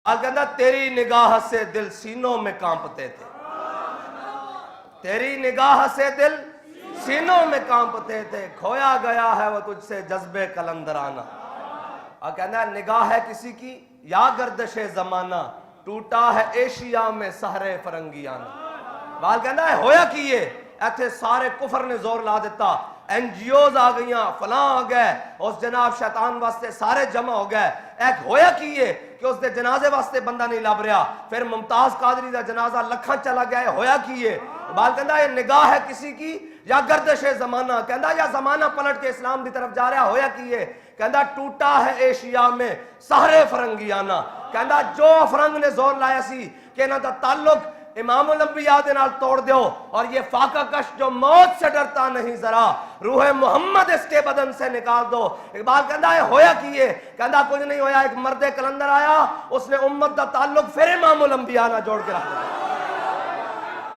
کہتا تیری نگاہ سے دل سینوں میں کانپتے تھے، تیری نگاہ سے دل سینوں میں کانپتے تھے، کھویا گیا ہے وہ تجھ سے جذبے کلندرانہ۔ اور کہنا ہے نگاہ ہے کسی کی یا گردش زمانہ، ٹوٹا ہے ایشیا میں سہرے فرنگیانہ۔ بال کہنا ہے ہویا کی یہ ایتھے سارے کفر نے زور لا دیتا، این جی اوز آ گئیاں، فلاں آ گئے، اس جناب شیطان واسطے سارے جمع ہو گئے۔ ایک ہویا کی یہ کہ اس دے جنازے واسطے بندہ نہیں لب رہا، پھر ممتاز قادری دا جنازہ لکھاں چلا گیا ہے، ہویا کی یہ بال کہندا یہ نگاہ ہے کسی کی یا گردش زمانہ، کہندا یا زمانہ پلٹ کے اسلام دی طرف جا رہا، ہویا کی یہ کہندا ٹوٹا ہے ایشیا میں سہرے فرنگیانہ۔ کہندا جو فرنگ نے زور لایا سی کہ انہاں دا تعلق امام الانبیاء دے نال توڑ دیو، اور یہ فاقہ کش جو موت سے ڈرتا نہیں ذرا، روح محمد اس کے بدن سے نکال دو۔ اقبال کہندا ہے ہویا کیے، کہندا کچھ نہیں ہویا، ایک مرد کلندر آیا، اس نے امت دا تعلق پھر امام الانبیاء نہ جوڑ کے رکھ دیا۔